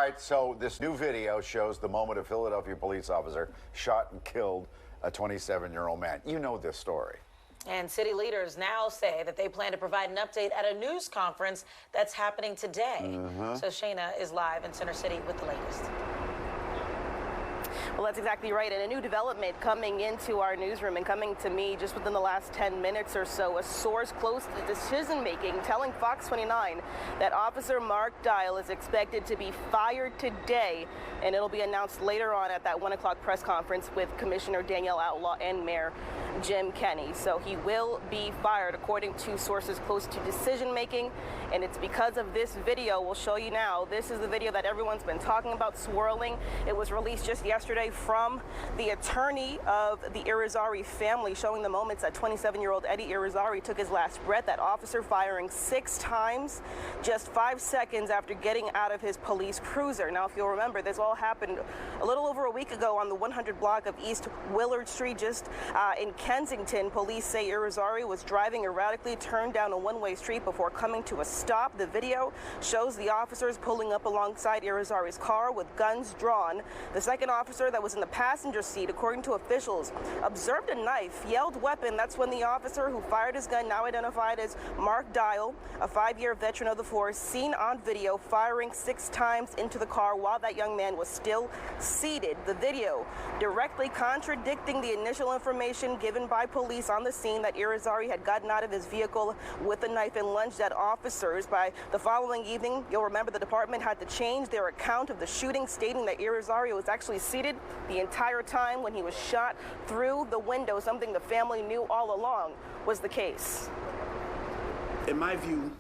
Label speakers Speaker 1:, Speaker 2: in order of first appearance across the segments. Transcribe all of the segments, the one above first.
Speaker 1: right, so this new video shows the moment a Philadelphia police officer shot and killed a 27-year-old man. You know this story.
Speaker 2: And city leaders now say that they plan to provide an update at a news conference that's happening today. So Shayna is live in Center City with the latest.
Speaker 3: Well, that's exactly right. And a new development coming into our newsroom and coming to me just within the last 10 minutes or so. A source close to the decision-making telling Fox 29 that Officer Mark Dial is expected to be fired today, and it'll be announced later on at that 1 o'clock press conference with Commissioner Danielle Outlaw and Mayor Jim Kenney. So he will be fired, according to sources close to decision-making, and it's because of this video we'll show you now. This is the video that everyone's been talking about swirling. It was released just yesterday from the attorney of the Irizarry family, showing the moments that 27-year-old Eddie Irizarry took his last breath. That officer firing 6 times just 5 seconds after getting out of his police cruiser. Now, if you'll remember, this all happened a little over a week ago on the 100 block of East Willard Street, just in Kensington. Police say Irizarry was driving erratically, turned down a one-way street before coming to a stop. The video shows the officers pulling up alongside Irizarry's car with guns drawn. The second officer that was in the passenger seat, according to officials, observed a knife, yelled weapon. That's when the officer who fired his gun, now identified as Mark Dial, a 5-year veteran of the force, seen on video firing 6 times into the car while that young man was still seated. The video directly contradicting the initial information given by police on the scene that Irizarry had gotten out of his vehicle with a knife and lunged at officers. By the following evening, you'll remember the department had to change their account of the shooting, stating that Irizarry was actually seated the entire time when he was shot through the window, something the family knew all along was the case.
Speaker 4: In my view,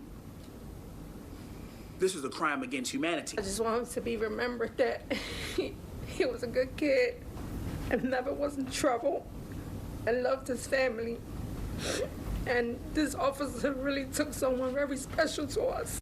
Speaker 4: this is a crime against humanity.
Speaker 5: I just want him to be remembered that he was a good kid and never was in trouble and loved his family. And this officer really took someone very special to us.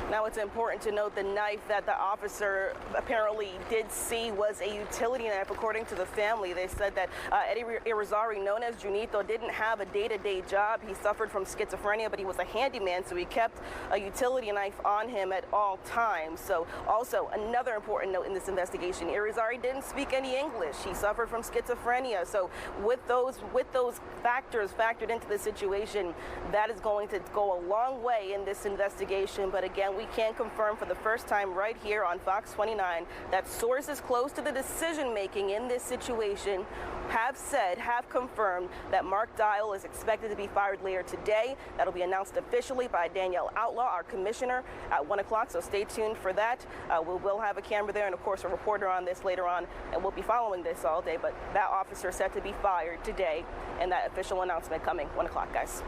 Speaker 3: Now, it's important to note the knife that the officer apparently did see was a utility knife. According to the family, they said that Eddie Irizarry, known as Junito, didn't have a day-to-day job. He suffered from schizophrenia, but he was a handyman, so he kept a utility knife on him at all times. So also, another important note in this investigation, Irizarry didn't speak any English. He suffered from schizophrenia. So with those factors factored into the situation, that is going to go a long way in this investigation. But again, we can confirm for the first time right here on Fox 29 that sources close to the decision-making in this situation have confirmed that Mark Dial is expected to be fired later today. That'll be announced officially by Danielle Outlaw, our commissioner, at 1 o'clock, so stay tuned for that. We will have a camera there and, of course, a reporter on this later on, and we'll be following this all day. But that officer is set to be fired today, and that official announcement coming 1 o'clock, guys.